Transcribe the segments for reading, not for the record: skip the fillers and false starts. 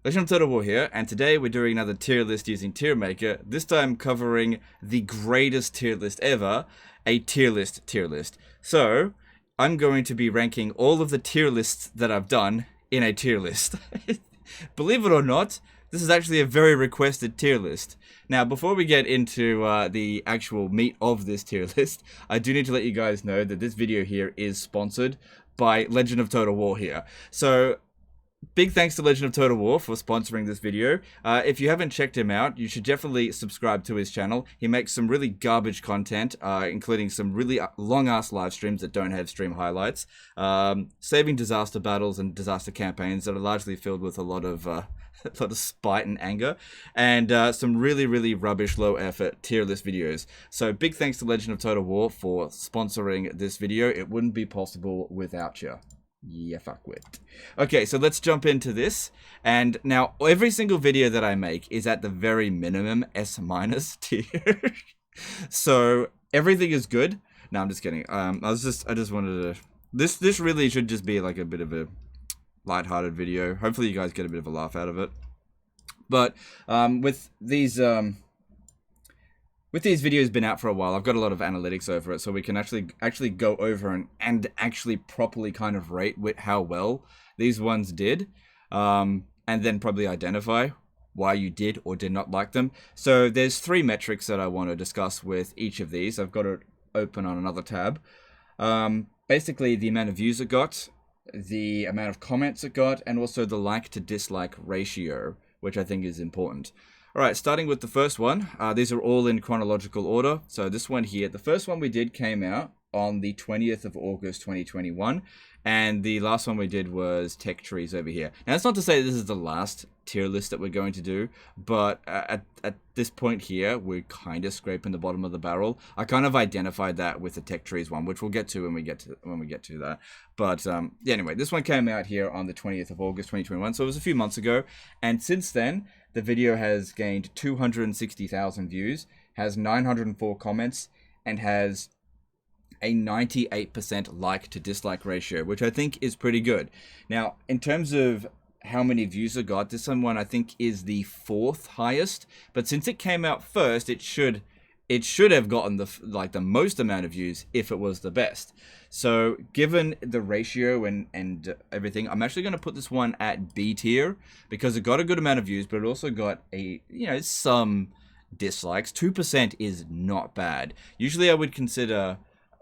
Legend of Total War here, and today we're doing another tier list using Tier Maker, this time covering the greatest tier list ever, a tier list. So, I'm going to be ranking all of the tier lists that I've done in a tier list. Believe it or not, this is actually a very requested tier list. Now, before we get into the actual meat of this tier list, I do need to let you guys know that this video here is sponsored by Legend of Total War here. So, big thanks to Legend of Total War for sponsoring this video. If you haven't checked him out, you should definitely subscribe to his channel. He makes some really garbage content, including some really long-ass live streams that don't have stream highlights, saving disaster battles and disaster campaigns that are largely filled with a lot of spite and anger, and some really rubbish low-effort tier list videos. So big thanks to Legend of Total War for sponsoring this video. It wouldn't be possible without you. Yeah, fuckwit. Okay, so let's jump into this. And now, every single video that I make is at the very minimum S- tier. So everything is good. No, I'm just kidding. I just wanted to. This really should just be like a bit of a lighthearted video. Hopefully, you guys get a bit of a laugh out of it. But with these videos been out for a while, I've got a lot of analytics over it, so we can actually go over and actually properly kind of rate how well these ones did, and then probably identify why you did or did not like them. So there's 3 metrics that I want to discuss with each of these. I've got it open on another tab. Basically, the amount of views it got, the amount of comments it got, and also the like to dislike ratio, which I think is important. Alright, starting with the first one. These are all in chronological order. So this one here, the first one we did came out on the 20th of August 2021, and the last one we did was Tech Trees over here. Now, that's not to say this is the last tier list that we're going to do, but at this point here, we're kind of scraping the bottom of the barrel. I kind of identified that with the Tech Trees one, which we'll get to when we get to that. But yeah, anyway, this one came out here on the 20th of August 2021, so it was a few months ago, and since then, the video has gained 260,000 views, has 904 comments, and has a 98% like to dislike ratio, which I think is pretty good. Now, in terms of how many views it got, this one I think is the 4th highest, but since it came out first, it should have gotten the most amount of views if it was the best. So given the ratio and everything, I'm actually going to put this one at B tier because it got a good amount of views, but it also got some dislikes. 2% is not bad. Usually I would consider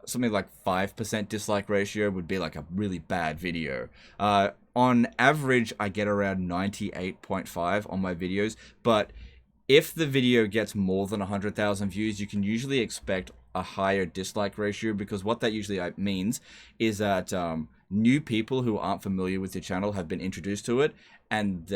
something like 5% dislike ratio would be like a really bad video. On average, I get around 98.5 on my videos, but if the video gets more than 100,000 views, you can usually expect a higher dislike ratio, because what that usually means is that new people who aren't familiar with your channel have been introduced to it, and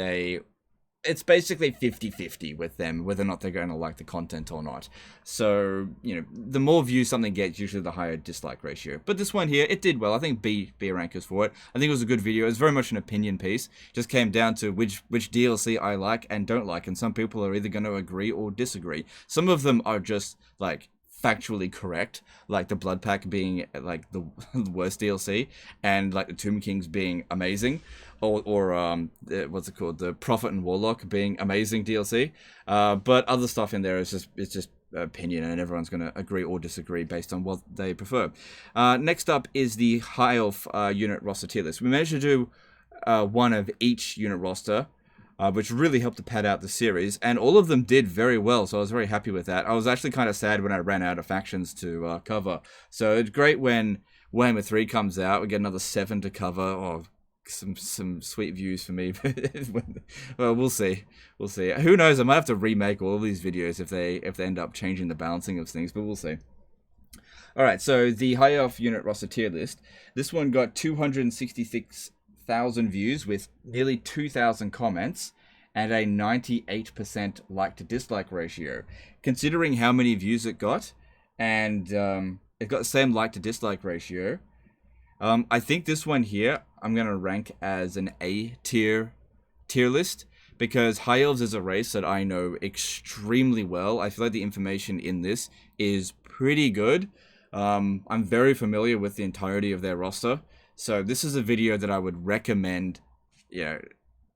it's basically 50-50 with them whether or not they're going to like the content or not. So, the more views something gets, usually the higher dislike ratio. But this one here, it did well. I think B rank is for it. I think it was a good video. It's very much an opinion piece. Just came down to which DLC I like and don't like, and some people are either going to agree or disagree. Some of them are just like factually correct, like the Blood Pack being like the worst DLC, and like the Tomb Kings being amazing, or what's it called, the Prophet and Warlock being amazing DLC. But other stuff in there is just opinion, and everyone's going to agree or disagree based on what they prefer. Next up is the High Elf unit roster tier list. We managed to do one of each unit roster, which really helped to pad out the series, and all of them did very well, so I was very happy with that. I was actually kind of sad when I ran out of factions to cover, so it's great when Warhammer 3 comes out, we get another 7 to cover. Oh, some sweet views for me. Well, we'll see. Who knows, I might have to remake all of these videos if they end up changing the balancing of things, but we'll see. Alright, so the High Elf unit roster tier list, this one got 266,000 views with nearly 2,000 comments and a 98% like to dislike ratio. Considering how many views it got, and it got the same like to dislike ratio, I think this one here I'm going to rank as an A tier list, because High Elves is a race that I know extremely well. I feel like the information in this is pretty good. I'm very familiar with the entirety of their roster, so this is a video that I would recommend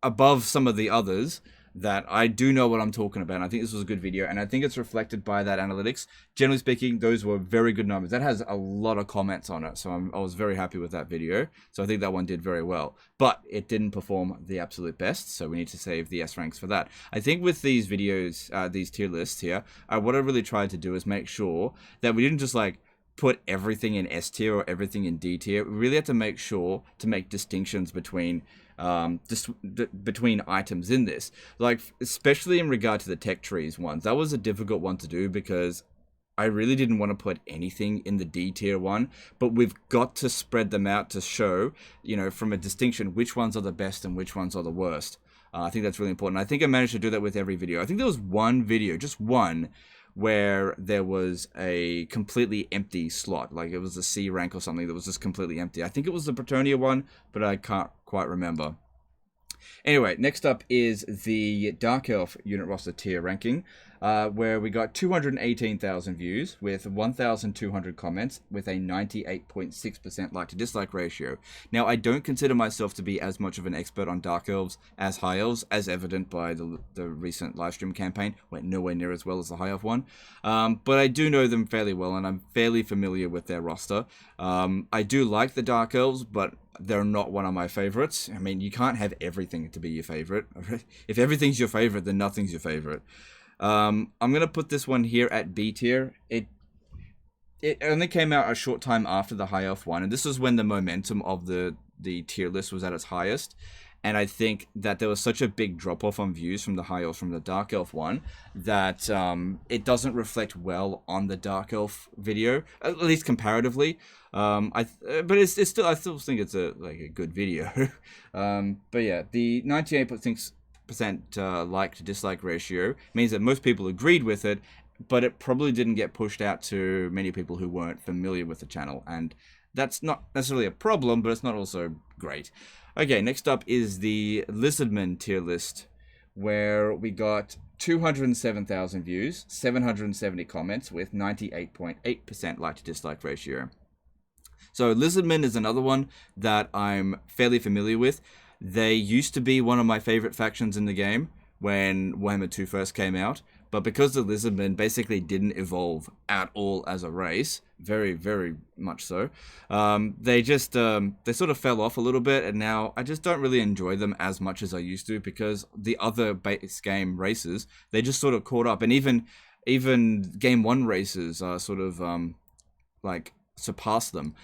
above some of the others that I do know what I'm talking about. And I think this was a good video, and I think it's reflected by that analytics. Generally speaking, those were very good numbers. That has a lot of comments on it, so I was very happy with that video. So I think that one did very well, but it didn't perform the absolute best, so we need to save the S ranks for that. I think with these videos, these tier lists here, what I really tried to do is make sure that we didn't just like put everything in S tier or everything in D tier. We really had to make sure to make distinctions between between items in this, like especially in regard to the tech trees ones. That was a difficult one to do because I really didn't want to put anything in the D tier one, but we've got to spread them out to show, you know, from a distinction, which ones are the best and which ones are the worst. I think that's really important. I think I managed to do that with every video. I think there was one video, just one, where there was a completely empty slot, like it was a C rank or something that was just completely empty. I think it was the Bretonnia one, but I can't quite remember. Anyway, next up is the Dark Elf unit roster tier ranking, where we got 218,000 views with 1,200 comments with a 98.6% like to dislike ratio. Now, I don't consider myself to be as much of an expert on Dark Elves as High Elves, as evident by the recent livestream campaign. Went nowhere near as well as the High Elf one, but I do know them fairly well, and I'm fairly familiar with their roster. I do like the Dark Elves, but they're not one of my favorites. I mean, you can't have everything to be your favorite. If everything's your favorite, then nothing's your favorite. I'm gonna put this one here at B tier. It only came out a short time after the High Elf one, and this was when the momentum of the tier list was at its highest. And I think that there was such a big drop-off on views from the High Elf, from the Dark Elf one, that it doesn't reflect well on the Dark Elf video, at least comparatively. But it's still, I still think it's a good video. But yeah, the 98.6% like to dislike ratio means that most people agreed with it, but it probably didn't get pushed out to many people who weren't familiar with the channel, and that's not necessarily a problem, but it's not also great. Okay, next up is the Lizardmen tier list, where we got 207,000 views, 770 comments with 98.8% like to dislike ratio. So Lizardmen is another one that I'm fairly familiar with. They used to be one of my favorite factions in the game when Warhammer 2 first came out, but because the Lizardmen basically didn't evolve at all as a race, very, very much so, they just, they sort of fell off a little bit, and now I just don't really enjoy them as much as I used to, because the other base game races, they just sort of caught up, and even Game 1 races sort of, like, surpassed them.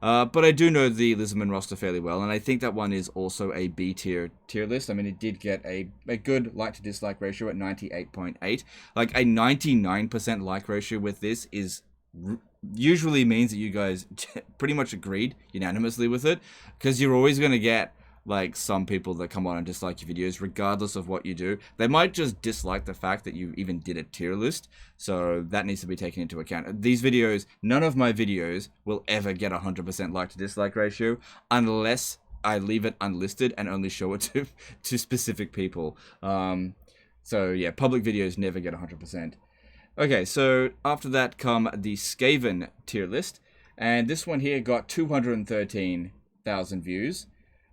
But I do know the Lizardmen roster fairly well, and I think that one is also a B tier list. I mean, it did get a good like to dislike ratio at 98.8. Like a 99% like ratio with this is usually means that you guys pretty much agreed unanimously with it, because you're always going to get like some people that come on and dislike your videos regardless of what you do. They might just dislike the fact that you even did a tier list, so that needs to be taken into account. These videos, none of my videos will ever get 100% like to dislike ratio unless I leave it unlisted and only show it to specific people. So yeah, public videos never get 100%. Okay, so after that come the Skaven tier list, and this one here got 213,000 views,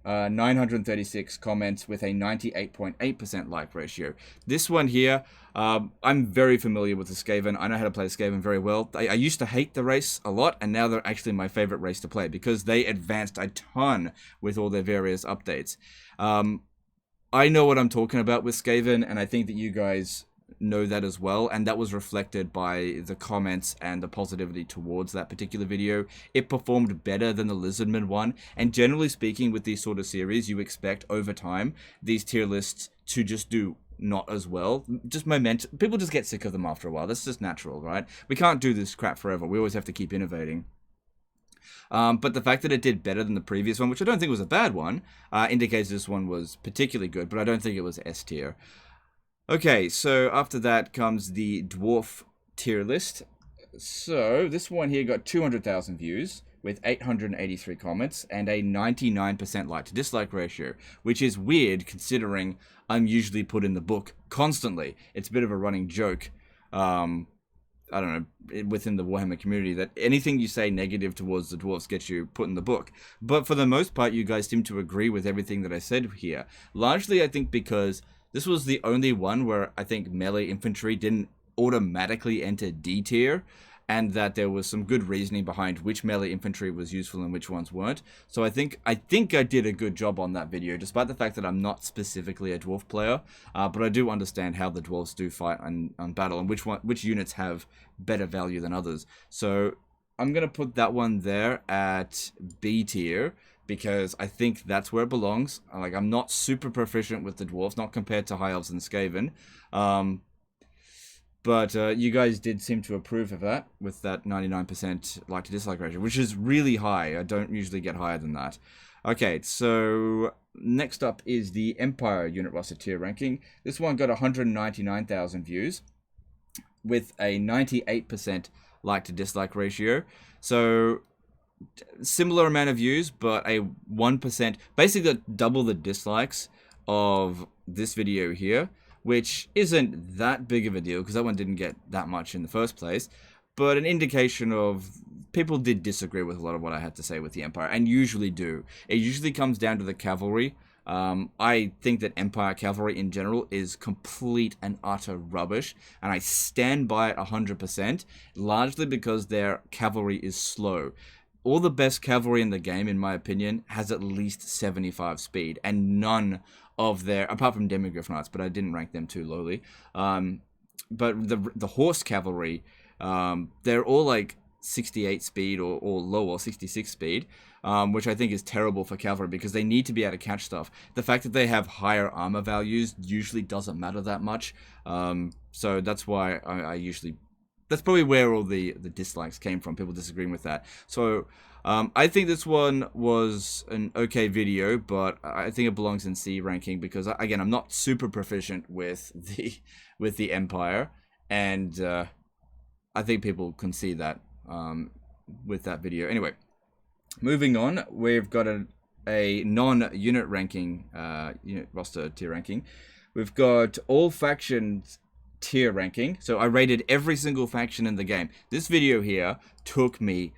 936 comments with a 98.8% like ratio. This one here, I'm very familiar with the Skaven. I know how to play the Skaven very well. I used to hate the race a lot, and now they're actually my favorite race to play because they advanced a ton with all their various updates. I know what I'm talking about with Skaven, and I think that you guys know that as well, and that was reflected by the comments and the positivity towards that particular video. It performed better than the Lizardmen one, and generally speaking with these sort of series, you expect over time these tier lists to just do not as well. Just momentum. People just get sick of them after a while. That's just natural, right? We can't do this crap forever. We always have to keep innovating. But the fact that it did better than the previous one, which I don't think was a bad one, indicates this one was particularly good, but I don't think it was S tier. Okay, so after that comes the Dwarf tier list. So this one here got 200,000 views with 883 comments and a 99% like to dislike ratio, which is weird considering I'm usually put in the book constantly. It's a bit of a running joke I don't know, within the Warhammer community, that anything you say negative towards the dwarves gets you put in the book. But for the most part, you guys seem to agree with everything that I said here. Largely, I think because this was the only one where I think melee infantry didn't automatically enter D tier, and that there was some good reasoning behind which melee infantry was useful and which ones weren't. So I think I did a good job on that video, despite the fact that I'm not specifically a dwarf player, but I do understand how the dwarves do fight on battle, and which units have better value than others. So I'm gonna put that one there at B tier, because I think that's where it belongs. Like, I'm not super proficient with the dwarves, not compared to High Elves and Skaven. But you guys did seem to approve of that, with that 99% like to dislike ratio, which is really high. I don't usually get higher than that. Okay, so next up is the Empire unit roster tier ranking. This one got 199,000 views, with a 98% like to dislike ratio. So similar amount of views, but a 1%, basically double the dislikes of this video here, which isn't that big of a deal because that one didn't get that much in the first place, but an indication of people did disagree with a lot of what I had to say with the Empire, and usually do. It usually comes down to the cavalry. I think that Empire cavalry in general is complete and utter rubbish, and I stand by it 100%, largely because their cavalry is slow. All the best cavalry in the game, in my opinion, has at least 75 speed, and none of their, apart from Demigryph Knights, but I didn't rank them too lowly. But the horse cavalry, they're all like 68 speed or lower, 66 speed, which I think is terrible for cavalry because they need to be able to catch stuff. The fact that they have higher armor values usually doesn't matter that much. So that's why I usually... That's probably where all the dislikes came from, people disagreeing with that. So I think this one was an okay video, but I think it belongs in C ranking because, again, I'm not super proficient with the Empire, and I think people can see that with that video. Anyway, moving on, we've got a non-unit ranking, unit roster tier ranking. We've got all factions tier ranking. So I rated every single faction in the game. This video here took me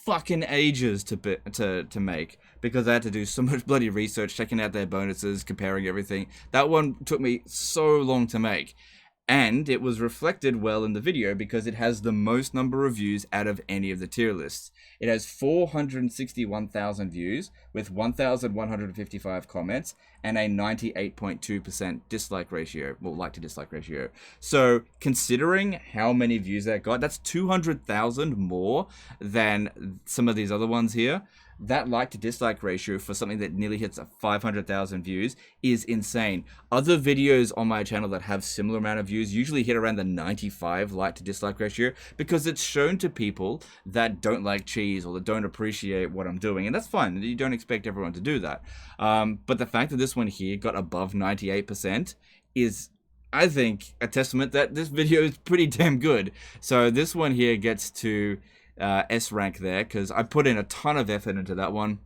fucking ages to make because I had to do so much bloody research, checking out their bonuses, comparing everything. That one took me so long to make. And it was reflected well in the video because it has the most number of views out of any of the tier lists. It has 461,000 views with 1,155 comments and a 98.2% dislike ratio, well, like to dislike ratio. So considering how many views that got, that's 200,000 more than some of these other ones here. That like to dislike ratio for something that nearly hits 500,000 views is insane. Other videos on my channel that have similar amount of views usually hit around the 95 like to dislike ratio because it's shown to people that don't like cheese or that don't appreciate what I'm doing, and that's fine. You don't expect everyone to do that. But the fact that this one here got above 98% is, I think, a testament that this video is pretty damn good. So this one here gets to S rank there because I put in a ton of effort into that one,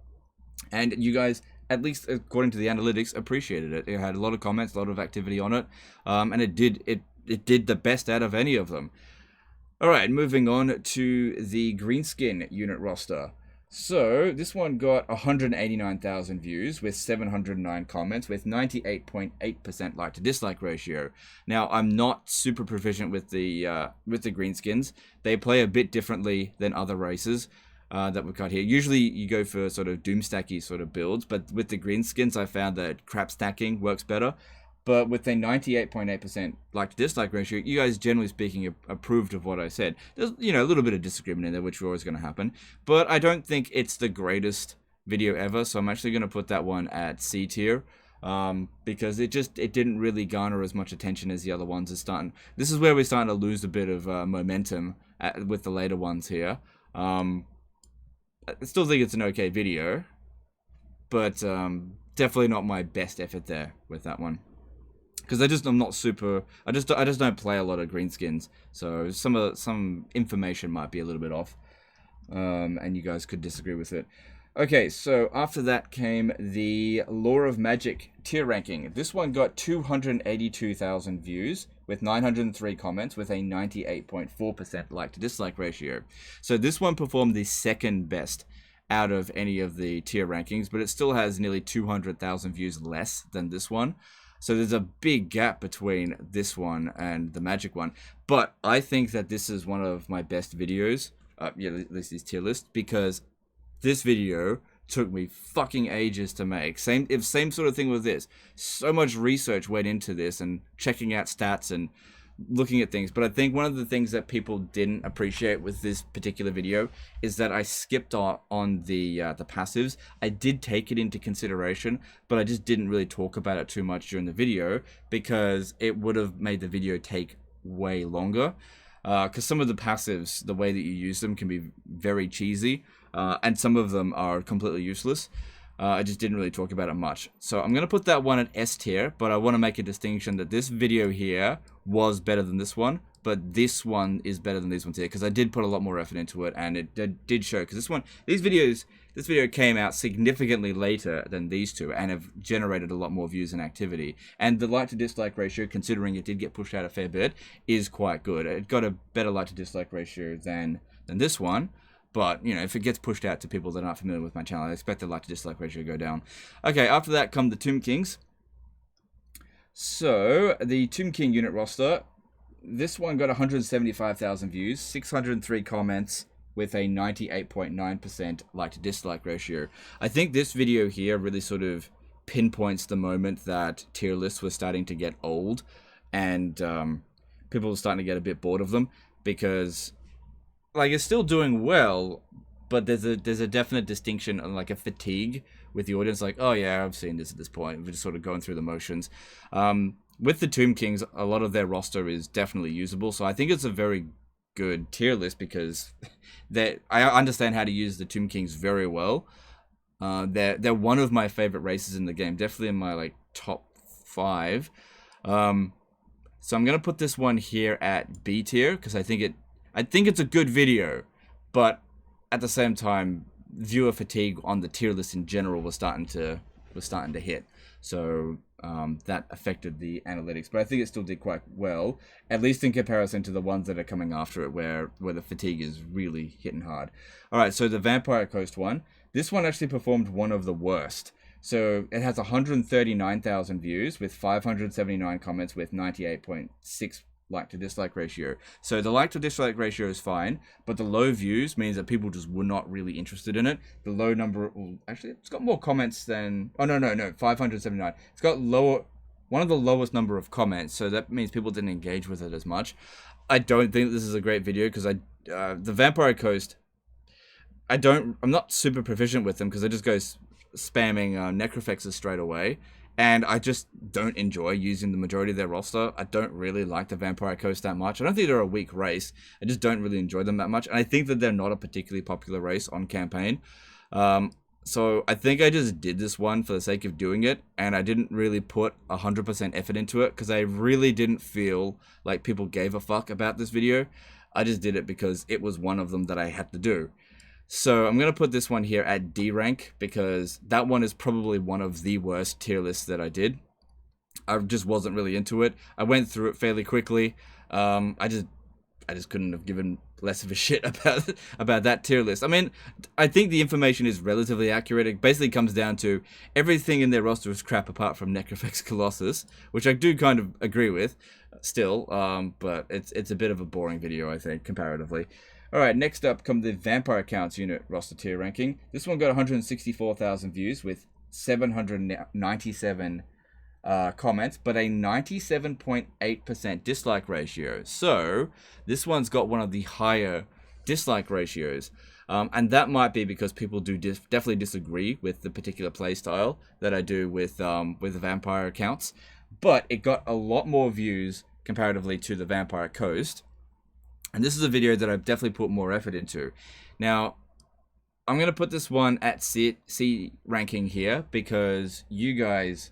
and you guys, at least according to the analytics, appreciated it. It had a lot of comments, a lot of activity on it, and it did the best out of any of them. All right, moving on to the Greenskin unit roster. So this one got 189,000 views with 709 comments with 98.8% like to dislike ratio. Now, I'm not super proficient with the Greenskins. They play a bit differently than other races that we've got here. Usually you go for sort of doomstacky sort of builds, but with the Greenskins I found that crap stacking works better. But with a 98.8% like to dislike ratio, you guys, generally speaking, approved of what I said. There's, you know, a little bit of disagreement in there, which is always going to happen. But I don't think it's the greatest video ever, so I'm actually going to put that one at C tier. Because it didn't really garner as much attention as the other ones. This is where we're starting to lose a bit of momentum with the later ones here. I still think it's an okay video, but definitely not my best effort there with that one. Because I'm not super. I just don't play a lot of Greenskins, so some information might be a little bit off, and you guys could disagree with it. Okay, so after that came the Lore of Magic tier ranking. This one got 282,000 views with 903 comments with a 98.4% like to dislike ratio. So this one performed the second best out of any of the tier rankings, but it still has nearly 200,000 views less than this one. So there's a big gap between this one and the Magic one. But I think that this is one of my best videos, yeah, at least this tier list, because this video took me fucking ages to make. Same sort of thing with this. So much research went into this and checking out stats and looking at things. But I think one of the things that people didn't appreciate with this particular video is that I skipped on the passives. I did take it into consideration, but I just didn't really talk about it too much during the video because it would have made the video take way longer. Because some of the passives, the way that you use them can be very cheesy. And some of them are completely useless. I just didn't really talk about it much. So I'm going to put that one at S tier, but I want to make a distinction that this video here was better than this one, but this one is better than these ones here, because I did put a lot more effort into it, and it did show, because this video came out significantly later than these two, and have generated a lot more views and activity. And the like to dislike ratio, considering it did get pushed out a fair bit, is quite good. It got a better like to dislike ratio than this one. But, you know, if it gets pushed out to people that aren't familiar with my channel, I expect the like to dislike ratio to go down. Okay, after that come the Tomb Kings. So, the Tomb King unit roster, this one got 175,000 views, 603 comments, with a 98.9% like to dislike ratio. I think this video here really sort of pinpoints the moment that tier lists were starting to get old, and people were starting to get a bit bored of them, because like, it's still doing well, but there's a definite distinction on like a fatigue with the audience. Like, oh yeah, I've seen this at this point. We're just sort of going through the motions. With the Tomb Kings, a lot of their roster is definitely usable. So I think it's a very good tier list because I understand how to use the Tomb Kings very well. They're one of my favorite races in the game, definitely in my like top 5. So I'm gonna put this one here at B tier because I think it's a good video, but at the same time, viewer fatigue on the tier list in general was starting to hit. So that affected the analytics, but I think it still did quite well, at least in comparison to the ones that are coming after it, where the fatigue is really hitting hard. All right, so the Vampire Coast one, this one actually performed one of the worst. So it has 139,000 views with 579 comments with 98.6 like to dislike ratio. So the like to dislike ratio is fine, but the low views means that people just were not really interested in it. The low number, well, actually, it's got more comments than, oh no, 579. It's got one of the lowest number of comments, so that means people didn't engage with it as much. I don't think this is a great video because the Vampire Coast, I'm not super proficient with them because I just go spamming necrofexes straight away. And I just don't enjoy using the majority of their roster. I don't really like the Vampire Coast that much. I don't think they're a weak race. I just don't really enjoy them that much. And I think that they're not a particularly popular race on campaign. So I think I just did this one for the sake of doing it. And I didn't really put 100% effort into it because I really didn't feel like people gave a fuck about this video. I just did it because it was one of them that I had to do. So I'm going to put this one here at D rank because that one is probably one of the worst tier lists that I did. I just wasn't really into it. I went through it fairly quickly. I just couldn't have given less of a shit about that tier list. I mean, I think the information is relatively accurate. It basically comes down to everything in their roster is crap apart from Necrofex Colossus, which I do kind of agree with still, but it's a bit of a boring video, I think, comparatively. Alright, next up come the Vampire Counts unit roster tier ranking. This one got 164,000 views with 797 comments, but a 97.8% dislike ratio. So, this one's got one of the higher dislike ratios. And that might be because people do definitely disagree with the particular playstyle that I do with the Vampire Counts. But it got a lot more views comparatively to the Vampire Coast. And this is a video that I've definitely put more effort into. Now, I'm going to put this one at C ranking here because you guys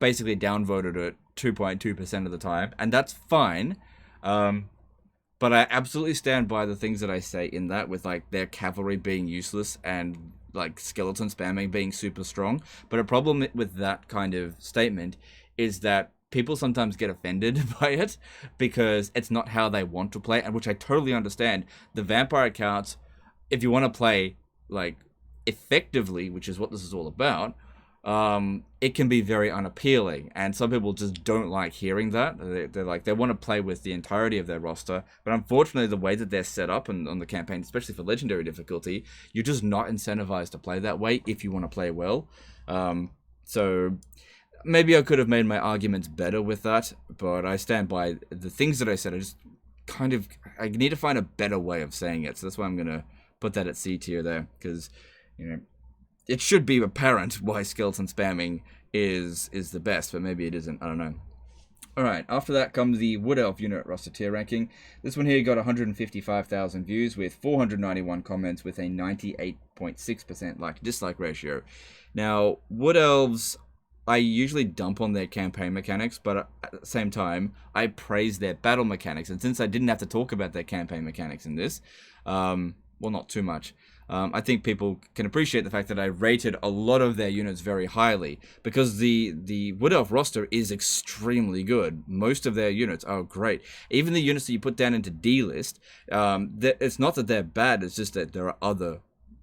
basically downvoted it 2.2% of the time. And that's fine. But But I absolutely stand by the things that I say in that, with like their cavalry being useless and like skeleton spamming being super strong. But a problem with that kind of statement is that people sometimes get offended by it because it's not how they want to play, and which I totally understand. The vampire accounts, if you want to play like effectively, which is what this is all about, it can be very unappealing, and some people just don't like hearing that. They're like, they want to play with the entirety of their roster, but unfortunately the way that they're set up and on the campaign, especially for legendary difficulty, you're just not incentivized to play that way if you want to play well. So maybe I could have made my arguments better with that, but I stand by the things that I said. I need to find a better way of saying it, so that's why I'm gonna put that at C tier there, because it should be apparent why skeleton spamming is the best, but maybe it isn't. I don't know. Alright, after that comes the Wood Elf unit roster tier ranking. This one here got 155,000 views with 491 comments with a 98.6% like-dislike ratio. Now, Wood Elves, I usually dump on their campaign mechanics, but at the same time, I praise their battle mechanics. And since I didn't have to talk about their campaign mechanics in this, well, not too much, I think people can appreciate the fact that I rated a lot of their units very highly, because the Wood Elf roster is extremely good. Most of their units are great. Even the units that you put down into D-list, it's not that they're bad, it's just that there are other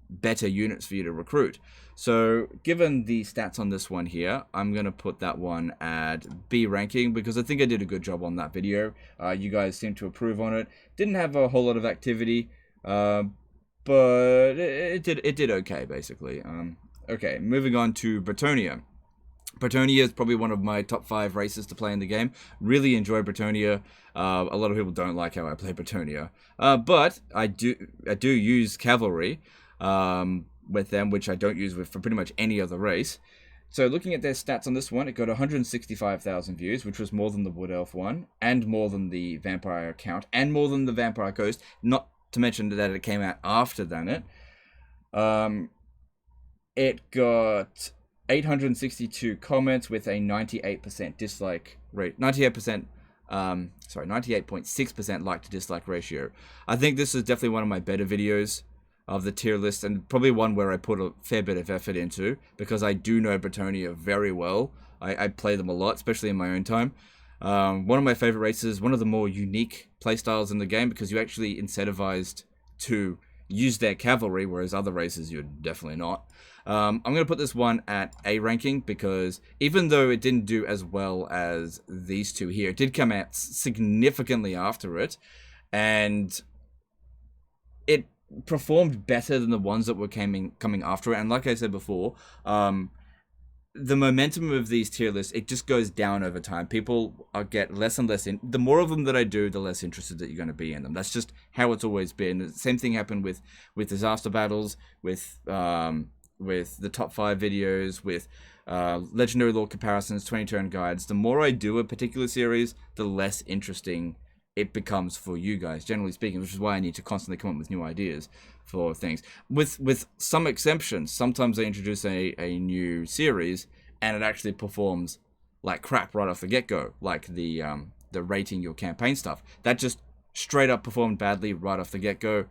better units for you to recruit. So given the stats on this one here, I'm going to put that one at B ranking, because I think I did a good job on that video. You guys seem to approve on it. Didn't have a whole lot of activity, but it did okay, basically. Okay, moving on to Bretonnia. Bretonnia is probably one of my top 5 races to play in the game. Really enjoy Bretonnia. A lot of people don't like how I play Bretonnia, but I do use cavalry with them, which I don't use for pretty much any other race. So looking at their stats on this one, it got 165,000 views, which was more than the Wood Elf one, and more than the Vampire account, and more than the Vampire Ghost, not to mention that it came out after than it. It got 862 comments with a 98% dislike rate, 98.6% like to dislike ratio. I think this is definitely one of my better videos of the tier list, and probably one where I put a fair bit of effort into, because I do know Bretonnia very well. I play them a lot, especially in my own time. One of my favorite races, one of the more unique playstyles in the game, because you're actually incentivized to use their cavalry, whereas other races you're definitely not. I'm going to put this one at A ranking, because even though it didn't do as well as these two here, it did come out significantly after it, and it performed better than the ones that were coming after it. And like I said before, the momentum of these tier lists, it just goes down over time. People get less and less the more of them that I do, the less interested that you're going to be in them. That's just how it's always been. The same thing happened with disaster battles, with the top 5 videos, with legendary lore comparisons, 20-turn guides. The more I do a particular series, the less interesting it becomes for you guys, generally speaking, which is why I need to constantly come up with new ideas for things. With some exceptions, sometimes I introduce a new series and it actually performs like crap right off the get-go, like the rating your campaign stuff. That just straight up performed badly right off the get-go.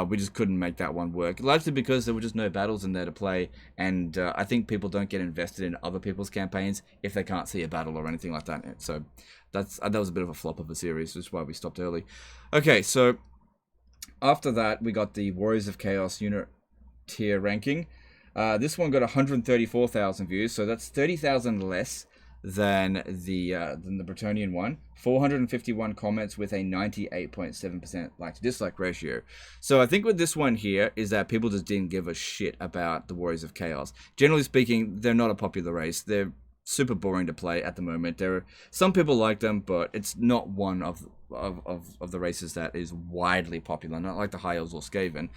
We just couldn't make that one work, largely because there were just no battles in there to play, and I think people don't get invested in other people's campaigns if they can't see a battle or anything like that. So that was a bit of a flop of a series, which is why we stopped early. Okay, so after that we got the Warriors of Chaos unit tier ranking. This one got 134,000 views, so that's 30,000 less than the Bretonnian one. 451 comments with a 98.7% like to dislike ratio. So I think with this one here is that people just didn't give a shit about the Warriors of Chaos. Generally speaking, they're not a popular race. They're super boring to play at the moment. There are some people like them, but it's not one of the races that is widely popular, not like the High Elves or Skaven,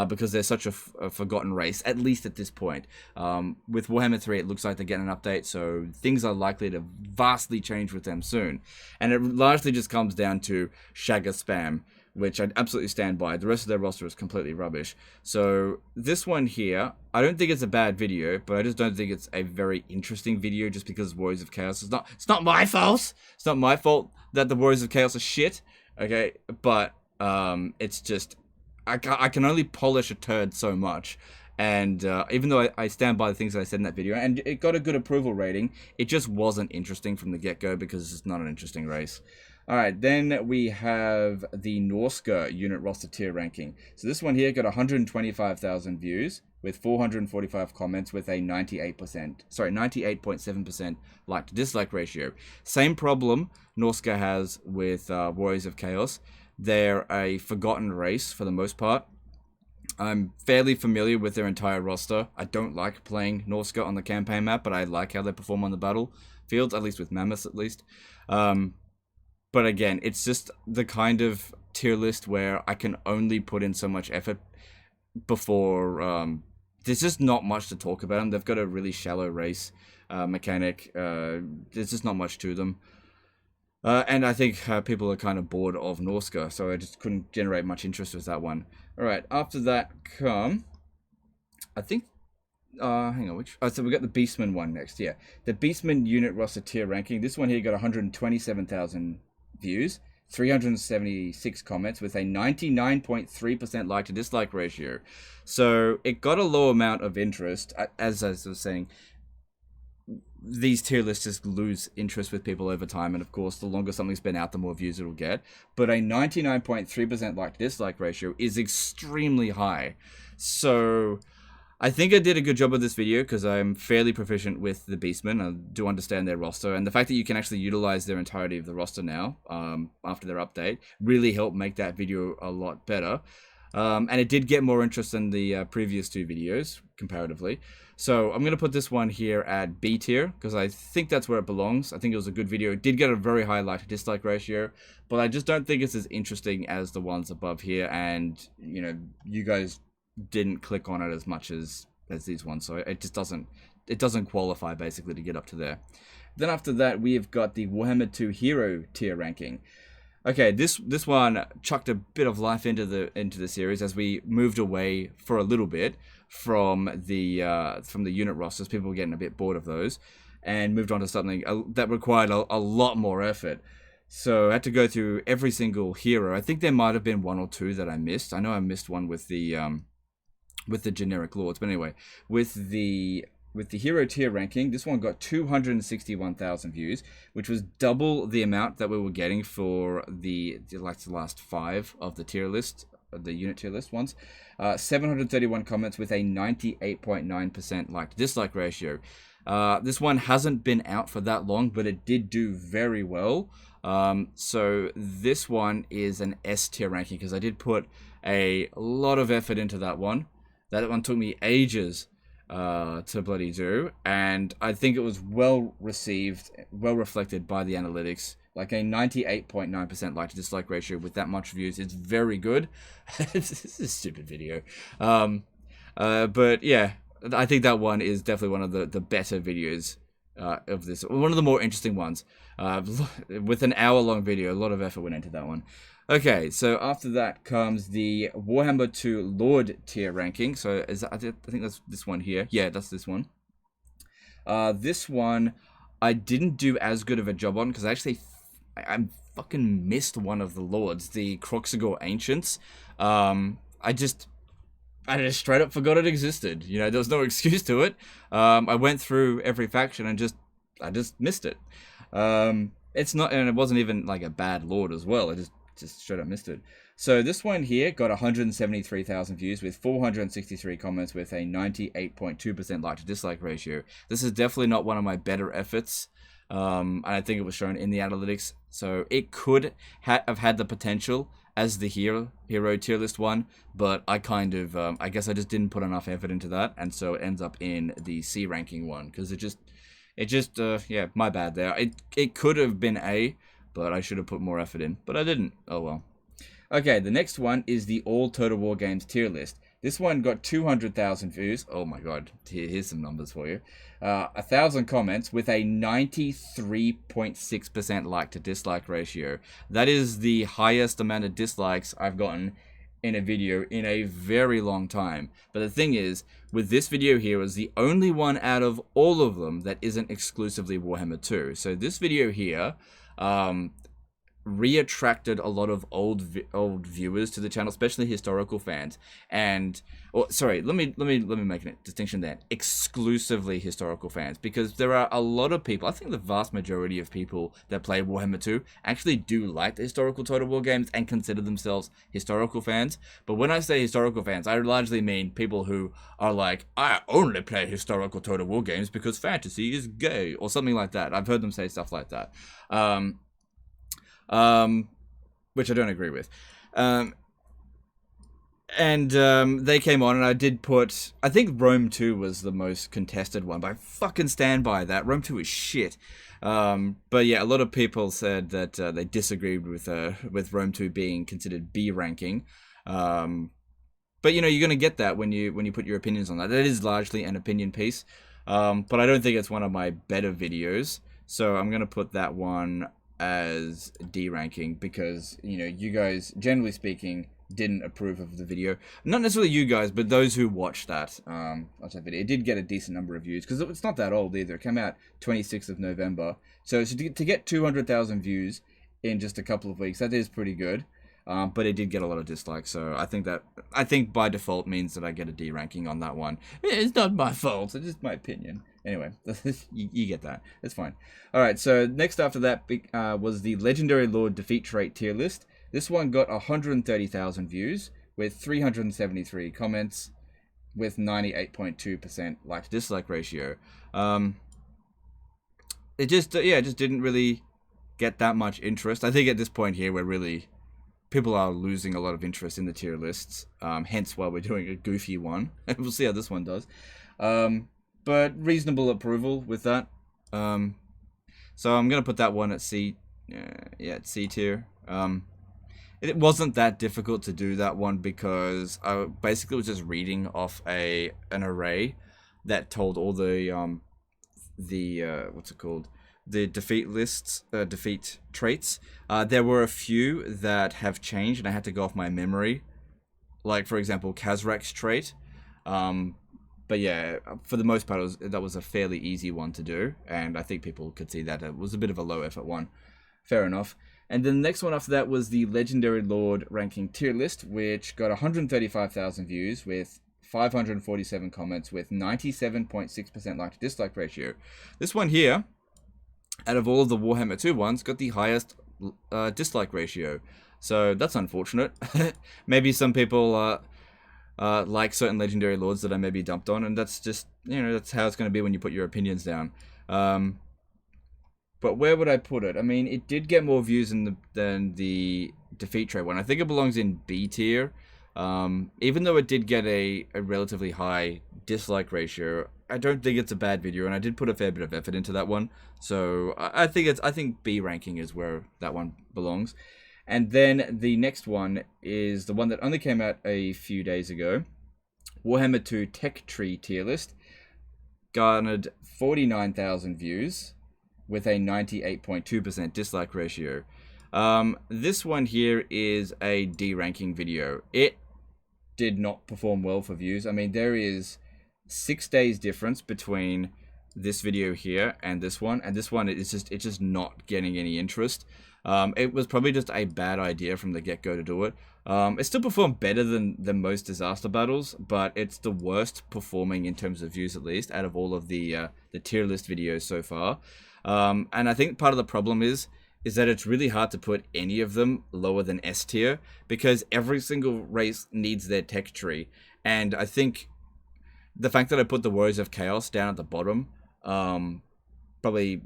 because they're such a forgotten race, at least at this point. With Warhammer 3, it looks like they're getting an update, so things are likely to vastly change with them soon. And it largely just comes down to Shagger spam, which I absolutely stand by. The rest of their roster is completely rubbish. So this one here, I don't think it's a bad video, but I just don't think it's a very interesting video just because Warriors of Chaos is it's not my fault. It's not my fault that the Warriors of Chaos are shit. Okay, but It's just I can only polish a turd so much. And even though I stand by the things that I said in that video, and it got a good approval rating, it just wasn't interesting from the get-go because it's not an interesting race. Alright, then we have the Norsca unit roster tier ranking. So this one here got 125,000 views with 445 comments with a 98.7% like to dislike ratio. Same problem Norsca has with Warriors of Chaos. They're a forgotten race for the most part. I'm fairly familiar with their entire roster. I don't like playing Norsca on the campaign map, but I like how they perform on the battlefields, at least with Mammoths at least. But again, it's just the kind of tier list where I can only put in so much effort before... there's just not much to talk about them. They've got a really shallow race mechanic. There's just not much to them. And I think people are kind of bored of Norsca, so I just couldn't generate much interest with that one. Alright, after that come... I think... hang on, which... Oh, so we got the Beastmen one next, yeah. The Beastmen unit roster tier ranking. This one here got 127,000 views, 376 comments with a 99.3% like to dislike ratio. So it got a low amount of interest. As I was saying, these tier lists just lose interest with people over time, and of course the longer something's been out, the more views it'll get. But a 99.3% like to dislike ratio is extremely high. So I think I did a good job of this video because I'm fairly proficient with the Beastmen. I do understand their roster, and the fact that you can actually utilize their entirety of the roster now after their update really helped make that video a lot better. And it did get more interest than the previous two videos comparatively. So I'm going to put this one here at B tier because I think that's where it belongs. I think it was a good video. It did get a very high like to dislike ratio, but I just don't think it's as interesting as the ones above here, and you know, you guys didn't click on it as much as these ones, so it just doesn't qualify basically to get up to there. Then after that we have got the Warhammer 2 hero tier ranking. Okay, this one chucked a bit of life into the series as we moved away for a little bit from the unit rosters. People were getting a bit bored of those and moved on to something that required a lot more effort. So I had to go through every single hero. I think there might have been one or two that I missed. I know I missed one with the generic lords, but anyway, with the hero tier ranking, this one got 261,000 views, which was double the amount that we were getting for the last 5 of the tier list, the unit tier list ones. 731 comments with a 98.9% like to dislike ratio. This one hasn't been out for that long, but it did do very well. So this one is an S tier ranking because I did put a lot of effort into that one. That one took me ages to bloody do, and I think it was well received, well reflected by the analytics. Like a 98.9% like to dislike ratio with that much views, it's very good. This is a stupid video. But yeah, I think that one is definitely one of the better videos of this. One of the more interesting ones. With an hour-long video, a lot of effort went into that one. Okay, so after that comes the Warhammer 2 Lord tier ranking. So I think that's this one here. Yeah, that's this one. This one I didn't do as good of a job on because I fucking missed one of the lords, the Kroxigor Ancients. I just straight up forgot it existed. You know, there was no excuse to it. I went through every faction and I just missed it. It's not, and it wasn't even like a bad lord as well. I just straight up missed it. So this one here got 173,000 views with 463 comments with a 98.2% like to dislike ratio. This is definitely not one of my better efforts. And I think it was shown in the analytics. So it could have had the potential as the hero tier list one, but I kind of, I guess I just didn't put enough effort into that, and so it ends up in the C ranking one, because yeah, my bad there. It could have been A, but I should have put more effort in, but I didn't. Oh well. Okay, the next one is the All Total War Games tier list. This one got 200,000 views. Oh my god, here's some numbers for you. 1,000 comments with a 93.6% like to dislike ratio. That is the highest amount of dislikes I've gotten in a video in a very long time. But the thing is, with this video here is the only one out of all of them that isn't exclusively Warhammer 2. So this video here, re-attracted a lot of old viewers to the channel, especially historical fans. And sorry, let me make a distinction there. Exclusively historical fans, because there are a lot of people, I think the vast majority of people that play Warhammer 2 actually do like the historical Total War games and consider themselves historical fans. But when I say historical fans, I largely mean people who are like, I only play historical Total War games because fantasy is gay, or something like that. I've heard them say stuff like that. Which I don't agree with. They came on, and I did put, I think Rome 2 was the most contested one, but I fucking stand by that. Rome 2 is shit. But yeah, a lot of people said that they disagreed with Rome 2 being considered B ranking. But you know, you're gonna get that when you put your opinions on that. That is largely an opinion piece. But I don't think it's one of my better videos, so I'm gonna put that one as D ranking, because, you know, you guys, generally speaking, didn't approve of the video. Not necessarily you guys, but those who watched that video. It did get a decent number of views, because it's not that old either. It came out 26th of November. So to get 200,000 views in just a couple of weeks, that is pretty good. But it did get a lot of dislikes, so I think by default means that I get a D ranking on that one. It's not my fault, it's just my opinion. Anyway, you get that. It's fine. Alright, so next after that was the Legendary Lord Defeat Trait tier list. This one got 130,000 views with 373 comments with 98.2% like-to-dislike ratio. It just didn't really get that much interest. I think at this point here, people are losing a lot of interest in the tier lists, hence why we're doing a goofy one. We'll see how this one does. But reasonable approval with that. So I'm going to put that one at C. At C tier. It wasn't that difficult to do that one, because I basically was just reading off an array that told all the what's it called? The defeat lists, defeat traits. There were a few that have changed, and I had to go off my memory. Like, for example, Kazrak's trait. But yeah, for the most part, that was a fairly easy one to do, and I think people could see that it was a bit of a low effort one. Fair enough. And then the next one after that was the Legendary Lord ranking tier list, which got 135,000 views with 547 comments with 97.6% like-to-dislike ratio. This one here, out of all of the Warhammer 2 ones, got the highest dislike ratio. So that's unfortunate. Maybe some people like certain Legendary Lords that I maybe dumped on, and that's just, you know, that's how it's going to be when you put your opinions down. But where would I put it? I mean, it did get more views than the defeat trait one. I think it belongs in B tier. Even though it did get a relatively high dislike ratio, I don't think it's a bad video, and I did put a fair bit of effort into that one. So I think B ranking is where that one belongs. And then the next one is the one that only came out a few days ago. Warhammer 2 Tech Tree tier list garnered 49,000 views with a 98.2% dislike ratio. This one here is a D ranking video. It did not perform well for views. I mean, there is 6 days difference between this video here and this one it's just not getting any interest. It was probably just a bad idea from the get-go to do it. It still performed better than most disaster battles, but it's the worst performing in terms of views, at least, out of all of the tier list videos so far. And I think part of the problem is that it's really hard to put any of them lower than S tier, because every single race needs their tech tree. And I think the fact that I put the Warriors of Chaos down at the bottom, probably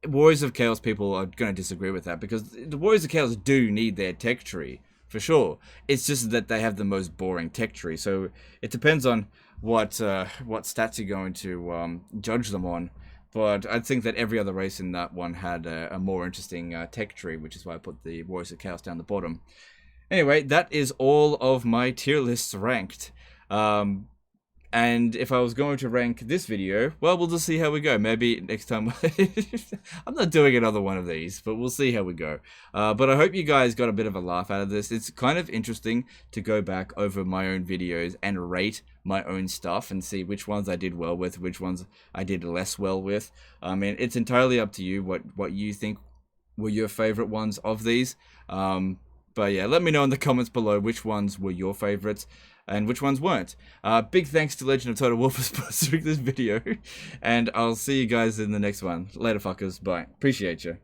Warriors of Chaos people are going to disagree with that, because the Warriors of Chaos do need their tech tree, for sure. It's just that they have the most boring tech tree. So it depends on what stats you're going to judge them on. But I think that every other race in that one had a more interesting tech tree, which is why I put the Warriors of Chaos down the bottom. Anyway, that is all of my tier lists ranked. And if I was going to rank this video, well, we'll just see how we go. Maybe next time... I'm not doing another one of these, but we'll see how we go. But I hope you guys got a bit of a laugh out of this. It's kind of interesting to go back over my own videos and rate my own stuff and see which ones I did well with, which ones I did less well with. I mean, it's entirely up to you what you think were your favorite ones of these. But yeah, let me know in the comments below which ones were your favorites and which ones weren't. Big thanks to Legend of Total War for sponsoring this video, and I'll see you guys in the next one. Later, fuckers. Bye. Appreciate you.